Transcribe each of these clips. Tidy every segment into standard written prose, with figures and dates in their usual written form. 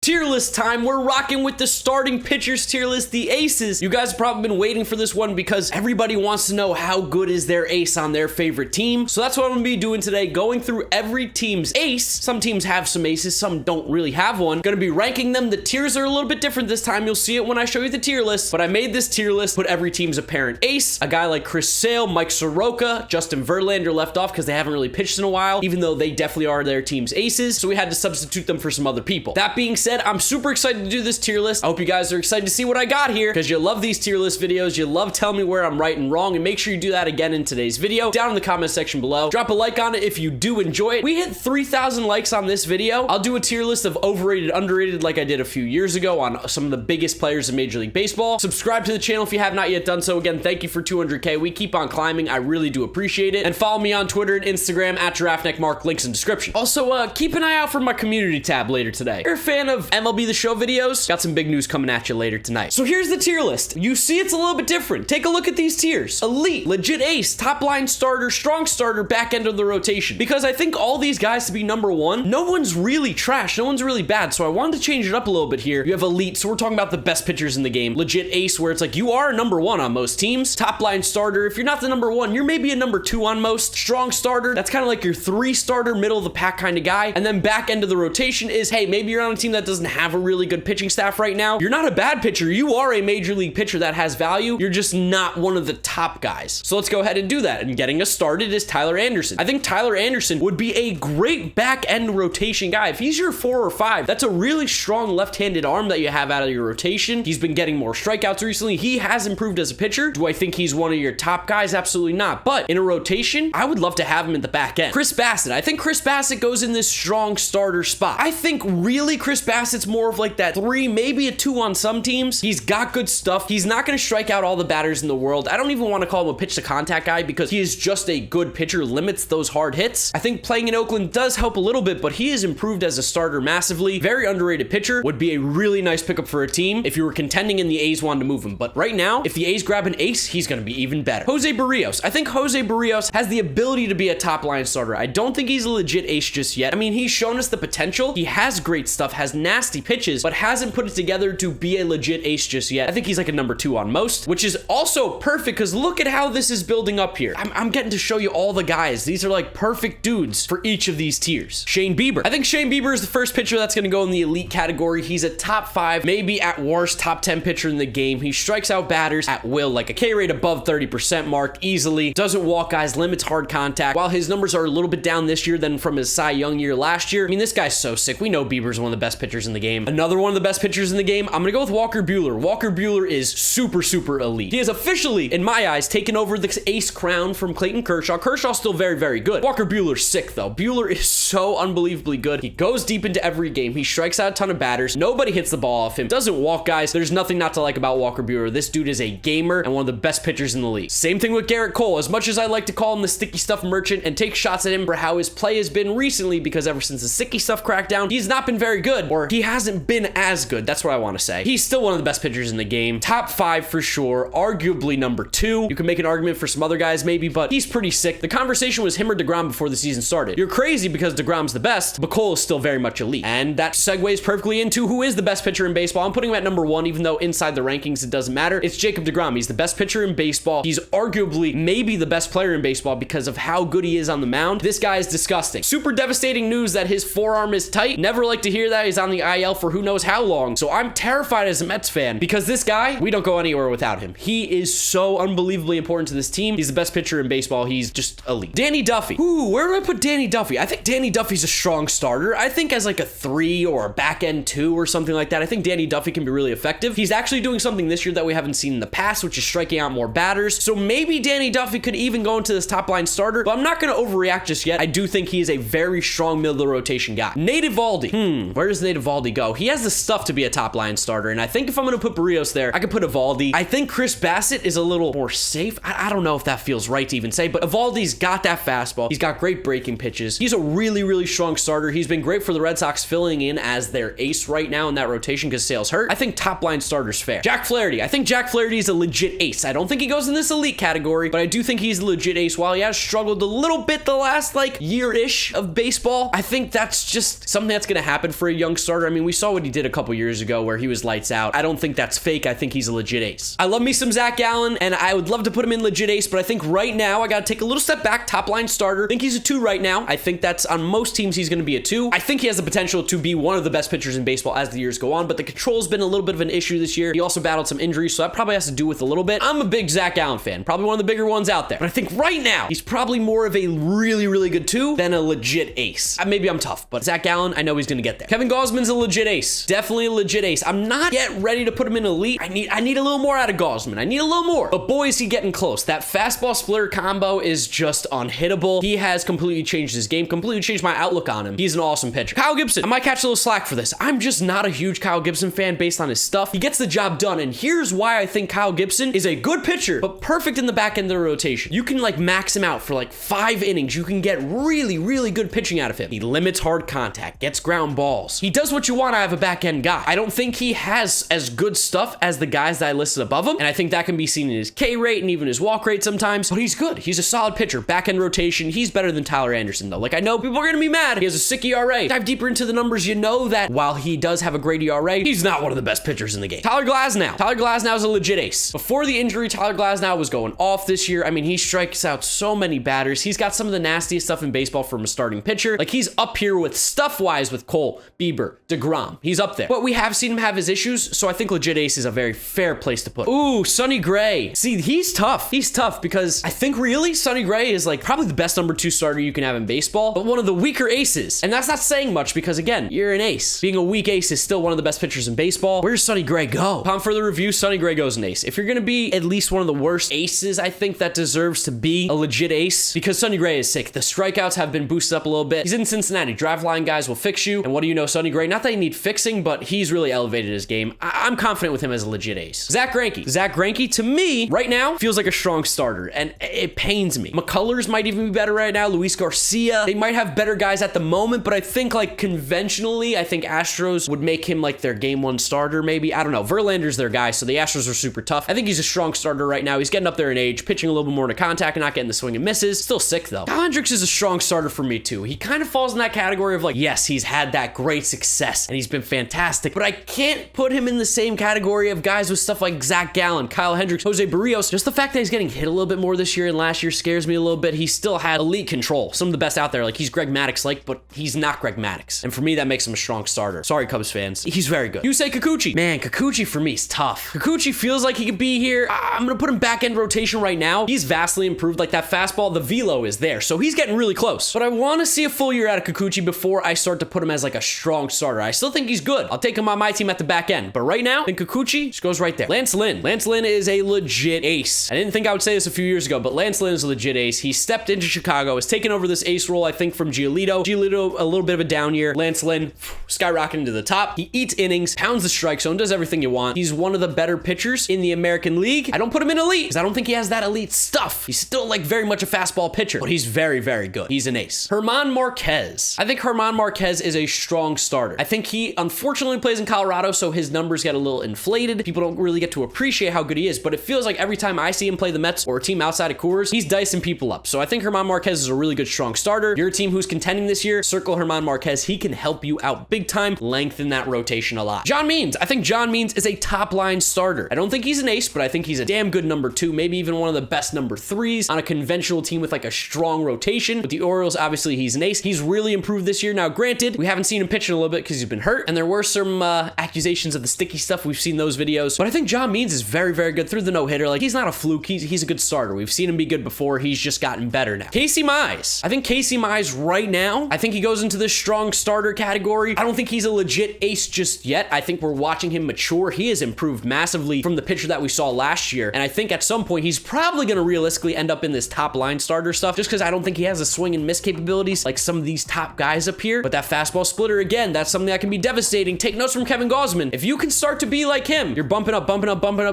Tier list time. We're rocking with the starting pitchers tier list, the aces. You guys have probably been waiting for this one because everybody wants to know how good is their ace on their favorite team. So that's what I'm gonna be doing today, going through every team's ace. Some teams have some aces, some don't really have one. Gonna be ranking them. The tiers are a little bit different this time. You'll see it when I show you the tier list, but I made this tier list, put every team's apparent ace. A guy like Chris Sale, Mike Soroka, Justin Verlander left off because they haven't really pitched in a while, even though they definitely are their team's aces. So we had to substitute them for some other people. That being said, I'm super excited to do this tier list. I hope you guys are excited to see what I got here because you love these tier list videos. You love telling me where I'm right and wrong, and make sure you do that again in today's video down in the comment section below. Drop a like on it if you do enjoy it. We hit 3,000 likes on this video. I'll do a tier list of overrated, underrated like I did a few years ago on some of the biggest players in Major League Baseball. Subscribe to the channel if you have not yet done so. Again, thank you for 200K. We keep on climbing. I really do appreciate it. And follow me on Twitter and Instagram at GiraffeNeckMarc. Links in description. Also, keep an eye out for my community tab later today. If you're a fan of MLB The Show videos, got some big news coming at you later tonight. So here's the tier list. You see it's a little bit different. Take a look at these tiers. Elite, legit ace, top line starter, strong starter, back end of the rotation. Because I think all these guys to be number one, no one's really trash, no one's really bad. So I wanted to change it up a little bit here. You have elite, so we're talking about the best pitchers in the game. Legit ace, where it's like you are a number one on most teams. Top line starter, if you're not the number one, you're maybe a number two on most. Strong starter, that's kind of like your three starter, middle of the pack kind of guy. And then back end of the rotation is, hey, maybe you're on a team that doesn't have a really good pitching staff right now. You're not a bad pitcher. You are a major league pitcher that has value. You're just not one of the top guys. So let's go ahead and do that. And getting us started is Tyler Anderson. I think Tyler Anderson would be a great back end rotation guy. If he's your 4 or 5, that's a really strong left-handed arm that you have out of your rotation. He's been getting more strikeouts recently. He has improved as a pitcher. Do I think he's one of your top guys? Absolutely not. But in a rotation, I would love to have him in the back end. Chris Bassett. I think Chris Bassett goes in this strong starter spot. I think really Chris Bassett's more of like that 3, maybe a 2 on some teams. He's got good stuff. He's not going to strike out all the batters in the world. I don't even want to call him a pitch to contact guy because he is just a good pitcher, limits those hard hits. I think playing in Oakland does help a little bit, but he has improved as a starter massively. Very underrated pitcher. Would be a really nice pickup for a team if you were contending and the A's wanted to move him. But right now, if the A's grab an ace, he's going to be even better. Jose Berrios. I think Jose Berrios has the ability to be a top line starter. I don't think he's a legit ace just yet. I mean, he's shown us the potential. He has great stuff, has nasty pitches, but hasn't put it together to be a legit ace just yet. I think he's like a number 2 on most, which is also perfect because look at how this is building up here. I'm getting to show you all the guys. These are like perfect dudes for each of these tiers. Shane Bieber. I think Shane Bieber is the first pitcher that's going to go in the elite category. He's a top 5, maybe at worst top 10 pitcher in the game. He strikes out batters at will, like a K rate above 30% mark easily. Doesn't walk guys, limits hard contact. While his numbers are a little bit down this year than from his Cy Young year last year, I mean, this guy's so sick. We know Bieber's one of the best pitchers in the game. Another one of the best pitchers in the game, I'm going to go with Walker Bueller. Walker Bueller is super, super elite. He has officially, in my eyes, taken over the ace crown from Clayton Kershaw. Kershaw's still very, very good. Walker Bueller's sick, though. Bueller is so unbelievably good. He goes deep into every game. He strikes out a ton of batters. Nobody hits the ball off him. Doesn't walk guys. There's nothing not to like about Walker Bueller. This dude is a gamer and one of the best pitchers in the league. Same thing with Garrett Cole. As much as I like to call him the sticky stuff merchant and take shots at him for how his play has been recently, because ever since the sticky stuff crackdown, he's not been very good, or he hasn't been as good. That's what I want to say. He's still one of the best pitchers in the game. Top 5 for sure. Arguably number 2. You can make an argument for some other guys maybe, but he's pretty sick. The conversation was him or deGrom before the season started. You're crazy because deGrom's the best, but Cole is still very much elite. And that segues perfectly into who is the best pitcher in baseball. I'm putting him at number 1, even though inside the rankings it doesn't matter. It's Jacob deGrom. He's the best pitcher in baseball. He's arguably maybe the best player in baseball because of how good he is on the mound. This guy is disgusting. Super devastating news that his forearm is tight. Never like to hear that. He's on the IL for who knows how long. So I'm terrified as a Mets fan because this guy, we don't go anywhere without him. He is so unbelievably important to this team. He's the best pitcher in baseball. He's just elite. Danny Duffy. Ooh, where do I put Danny Duffy? I think Danny Duffy's a strong starter. I think as like a 3 or a back end 2 or something like that, I think Danny Duffy can be really effective. He's actually doing something this year that we haven't seen in the past, which is striking out more batters. So maybe Danny Duffy could even go into this top line starter, but I'm not going to overreact just yet. I do think he is a very strong middle of the rotation guy. Nate Eovaldi. Where does Nate Eovaldi go? He has the stuff to be a top line starter, and I think if I'm going to put Berrios there, I could put Eovaldi. I think Chris Bassett is a little more safe. I don't know if that feels right to even say, but Eovaldi's got that fastball. He's got great breaking pitches. He's a really, really strong starter. He's been great for the Red Sox, filling in as their ace right now in that rotation because Sale's hurt. I think top line starter's fair. JackFlaherty. I think JackFlaherty is a legit ace. I don't think he goes in this elite category, but I do think he's a legit ace. While he has struggled a little bit the last like year-ish of baseball, I think that's just something that's going to happen for a young starter. starter. I mean, we saw what he did a couple years ago where he was lights out. I don't think that's fake. I think he's a legit ace. I love me some Zack Gallen, and I would love to put him in legit ace, but I think right now I got to take a little step back. Top line starter. I think he's a 2 right now. I think that's on most teams he's going to be a 2. I think he has the potential to be one of the best pitchers in baseball as the years go on, but the control's been a little bit of an issue this year. He also battled some injuries, so that probably has to do with a little bit. I'm a big Zack Gallen fan, probably one of the bigger ones out there, but I think right now he's probably more of a really, really good 2 than a legit ace. Maybe I'm tough, but Zack Gallen, I know he's going to get there. Kevin Gausman's a legit ace. Definitely a legit ace. I'm not yet ready to put him in elite. I need a little more out of Gausman. I need a little more, but boy, is he getting close. That fastball splitter combo is just unhittable. He has completely changed his game, completely changed my outlook on him. He's an awesome pitcher. Kyle Gibson, I might catch a little slack for this. I'm just not a huge Kyle Gibson fan based on his stuff. He gets the job done, and here's why I think Kyle Gibson is a good pitcher, but perfect in the back end of the rotation. You can like max him out for like 5 innings. You can get really, really good pitching out of him. He limits hard contact, gets ground balls. He does what you want out of a back end guy. I don't think he has as good stuff as the guys that I listed above him, and I think that can be seen in his K rate and even his walk rate sometimes, but he's good. He's a solid pitcher. Back end rotation, he's better than Tyler Anderson though. Like, I know people are gonna be mad. He has a sick ERA. Dive deeper into the numbers, you know that while he does have a great ERA, he's not one of the best pitchers in the game. Tyler Glasnow is a legit ace. Before the injury, Tyler Glasnow was going off this year. I mean, he strikes out so many batters. He's got some of the nastiest stuff in baseball from a starting pitcher. Like, he's up here with stuff-wise with Cole, Bieber, deGrom. He's up there. But we have seen him have his issues, so I think legit ace is a very fair place to put him. Ooh, Sonny Gray. See, he's tough. He's tough because I think really Sonny Gray is like probably the best number 2 starter you can have in baseball, but one of the weaker aces. And that's not saying much because, again, you're an ace. Being a weak ace is still one of the best pitchers in baseball. Where does Sonny Gray go? Upon further review, Sonny Gray goes an ace. If you're going to be at least one of the worst aces, I think that deserves to be a legit ace because Sonny Gray is sick. The strikeouts have been boosted up a little bit. He's in Cincinnati. Drive line guys will fix you. And what do you know, Sonny Gray? Not that he need fixing, but he's really elevated his game. I'm confident with him as a legit ace. Zack Greinke, to me, right now, feels like a strong starter, and it pains me. McCullers might even be better right now. Luis Garcia, they might have better guys at the moment, but I think like conventionally, I think Astros would make him like their game 1 starter, maybe. I don't know. Verlander's their guy, so the Astros are super tough. I think he's a strong starter right now. He's getting up there in age, pitching a little bit more to contact and not getting the swing and misses. Still sick though. Kyle Hendricks is a strong starter for me too. He kind of falls in that category of like, yes, he's had that great success and he's been fantastic, but I can't put him in the same category of guys with stuff like Zack Gallen, Kyle Hendricks, Jose Berrios. Just the fact that he's getting hit a little bit more this year and last year scares me a little bit. He still had elite control. Some of the best out there. Like, he's Greg Maddux-like, but he's not Greg Maddux. And for me, that makes him a strong starter. Sorry, Cubs fans. He's very good. You say Kikuchi. Man, Kikuchi for me is tough. Kikuchi feels like he could be here. I'm going to put him back end rotation right now. He's vastly improved. Like, that fastball, the velo is there. So he's getting really close. But I want to see a full year out of Kikuchi before I start to put him as like a strong starter. I still think he's good. I'll take him on my team at the back end. But right now, I think Kikuchi just goes right there. Lance Lynn. Lance Lynn is a legit ace. I didn't think I would say this a few years ago, but Lance Lynn is a legit ace. He stepped into Chicago, has taken over this ace role, I think, from Giolito. Giolito, a little bit of a down year. Lance Lynn, skyrocketing to the top. He eats innings, pounds the strike zone, does everything you want. He's one of the better pitchers in the American League. I don't put him in elite because I don't think he has that elite stuff. He's still like very much a fastball pitcher, but he's very, very good. He's an ace. German Marquez. I think German Marquez is a strong starter. I think he unfortunately plays in Colorado, so his numbers get a little inflated. People don't really get to appreciate how good he is, but it feels like every time I see him play the Mets or a team outside of Coors, he's dicing people up. So I think German Marquez is a really good, strong starter. You're a team who's contending this year, circle German Marquez. He can help you out big time, lengthen that rotation a lot. John Means. I think John Means is a top line starter. I don't think he's an ace, but I think he's a damn good number 2, maybe even one of the best number 3s on a conventional team with like a strong rotation. With the Orioles, obviously he's an ace. He's really improved this year. Now, granted, we haven't seen him pitch in a little bit because he's been hurt, and there were some accusations of the sticky stuff. We've seen those videos, but I think John Means is very, very good through the no-hitter. Like, he's not a fluke. He's a good starter. We've seen him be good before. He's just gotten better now. Casey Mize. I think Casey Mize right now, I think he goes into this strong starter category. I don't think he's a legit ace just yet. I think we're watching him mature. He has improved massively from the pitcher that we saw last year, and I think at some point he's probably going to realistically end up in this top line starter stuff just because I don't think he has the swing and miss capabilities like some of these top guys up here. But that fastball splitter, again, that's something that can be devastating. Take notes from Kevin Gausman. If you can start to be like him, you're bumping up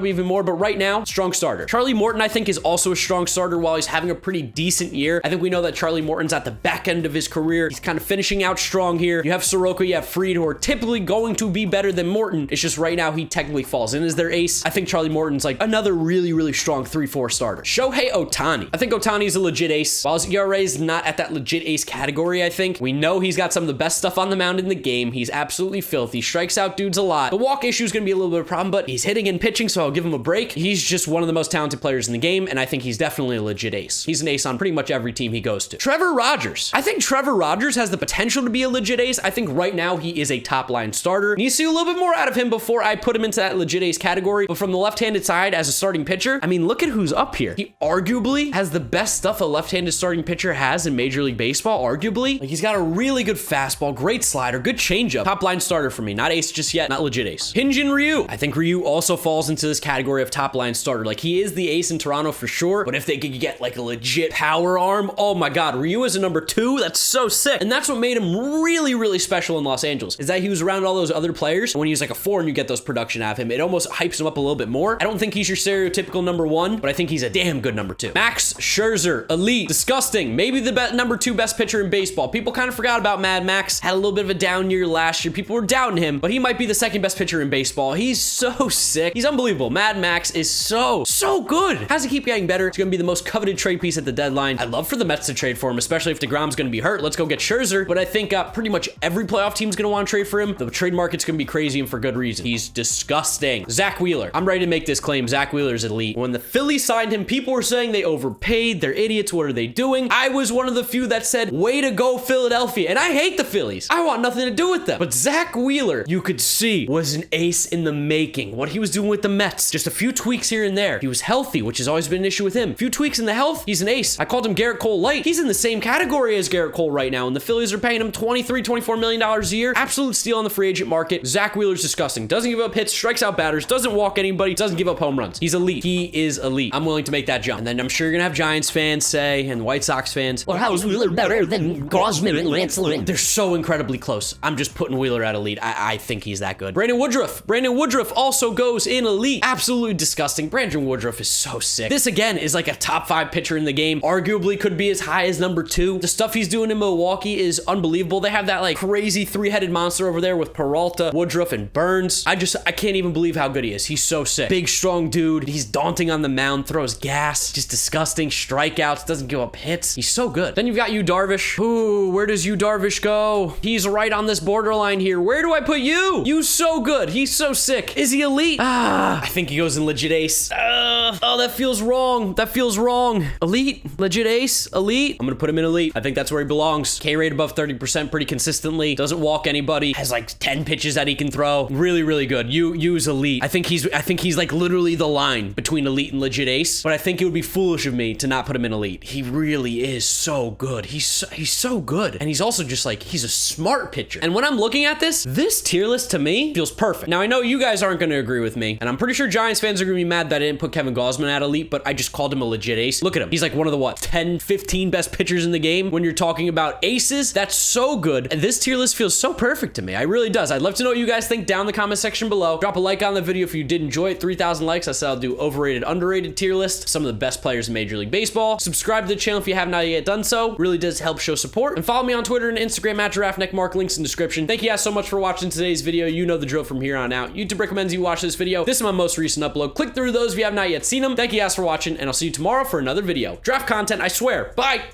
even more. But right now, strong starter. Charlie Morton, I think, is also a strong starter while he's having a pretty decent year. I think we know that Charlie Morton's at the back end of his career. He's kind of finishing out strong here. You have Soroka, you have Fried, who are typically going to be better than Morton. It's just right now he technically falls in as their ace. I think Charlie Morton's like another really, really strong 3-4 starter. Shohei Ohtani. I think Ohtani's a legit ace. While his ERA is not at that legit ace category, I think we know he's got some of the best stuff on the mound in the game. He's absolutely filthy. Strikes out dudes a lot. The walk issue is going to be a little bit of a problem, but he's hitting and pitching, so I'll give him a break. He's just one of the most talented players in the game, and I think he's definitely a legit ace. He's an ace on pretty much every team he goes to. Trevor Rogers. I think Trevor Rogers has the potential to be a legit ace. I think right now he is a top line starter. Need to see a little bit more out of him before I put him into that legit ace category. But from the left-handed side as a starting pitcher, I mean, look at who's up here. He arguably has the best stuff a left-handed starting pitcher has in Major League Baseball, arguably. Like, he's got a really good fastball, great slider, good changeup. Top line starter for me. Not ace just yet, not legit ace. Hyunjin Ryu. I think Ryu also falls into this category of top line starter. Like, he is the ace in Toronto for sure, but if they could get like a legit power arm, oh my God, Ryu is a number 2. That's so sick. And that's what made him really, really special in Los Angeles, is that he was around all those other players. And when he's like a 4 and you get those production out of him, it almost hypes him up a little bit more. I don't think he's your stereotypical number 1, but I think he's a damn good number 2. Max Scherzer, elite, disgusting, maybe the number 2 best pitcher in baseball. People kind of forgot about Mad Max. Had a little bit of a down year last year. People were doubting him, but he might be the 2nd best pitcher in baseball. He's so sick. He's unbelievable. Mad Max is so good. Has to keep getting better. It's going to be the most coveted trade piece at the deadline. I'd love for the Mets to trade for him, especially if deGrom's going to be hurt. Let's go get Scherzer. But I think pretty much every playoff team's going to want to trade for him. The trade market's going to be crazy and for good reason. He's disgusting. Zack Wheeler. I'm ready to make this claim. Zack Wheeler's elite. When the Phillies signed him, people were saying they overpaid. They're idiots. What are they doing? I was one of the few that said, way to go, Philadelphia. And I hate the Phillies. I want nothing to do with them. But Zack Wheeler, you could see, was an ace in the making. What he was doing with the Mets, just a few tweaks here and there. He was healthy, which has always been an issue with him. A few tweaks in the health, he's an ace. I called him Garrett Cole light. He's in the same category as Garrett Cole right now, and the Phillies are paying him $24 million a year. Absolute steal on the free agent market. Zack Wheeler's disgusting. Doesn't give up hits, strikes out batters, doesn't walk anybody, doesn't give up home runs. He's elite. He is elite. I'm willing to make that jump. And then I'm sure you're gonna have Giants fans say, and White Sox fans, well, how is Wheeler better than Gosman and Lance Lynn? They're so incredibly close. I'm just putting Wheeler at elite. I think he's that good. Brandon Woodruff. Brandon Woodruff also goes in elite. Absolutely disgusting. Brandon Woodruff is so sick. This again is like a top 5 pitcher in the game. Arguably could be as high as number 2. The stuff he's doing in Milwaukee is unbelievable. They have that like crazy 3-headed monster over there with Peralta, Woodruff, and Burns. I can't even believe how good he is. He's so sick. Big, strong dude. He's daunting on the mound, throws gas, just disgusting, strikeouts, doesn't give up hits. He's so good. Then you've got you, Darvish. Ooh, where does you, Darvish, go? He's right on this borderline here. Where do I put you? You's so good. He's so sick. Is he elite? I think he goes in legit ace. Oh, that feels wrong. That feels wrong. Elite, legit ace, elite. I'm gonna put him in elite. I think that's where he belongs. K rate above 30% pretty consistently. Doesn't walk anybody. Has like 10 pitches that he can throw. Really, really good. You's elite. I think he's like literally the line between elite and legit ace. But I think it would be foolish of me to not put him in elite. He really is so good. He's so good. And he's also just like, he's a smart pitcher. And when I'm looking at this tier list to me feels perfect. Now I know you guys aren't gonna agree with me, and I'm pretty sure Giants fans are gonna be mad that I didn't put Kevin Gausman at elite, but I just called him a legit ace. Look at him. He's like one of the 10, 15 best pitchers in the game. When you're talking about aces, that's so good. And this tier list feels so perfect to me. It really does. I'd love to know what you guys think down in the comment section below. Drop a like on the video if you did enjoy it. 3,000 likes. I said I'll do overrated, underrated tier list. Some of the best players in Major League Baseball. Subscribe to the channel if you have not yet done so. Really does help show support. And follow me on Twitter and Instagram at GiraffeNeckMarc. Links in the description. Thank you guys so much for watching today's video. You know the drill from here on out. YouTube recommends you watch this video. This is my most recent upload. Click through those if you have not yet seen them. Thank you guys for watching, and I'll see you tomorrow for another video. Draft content, I swear. Bye!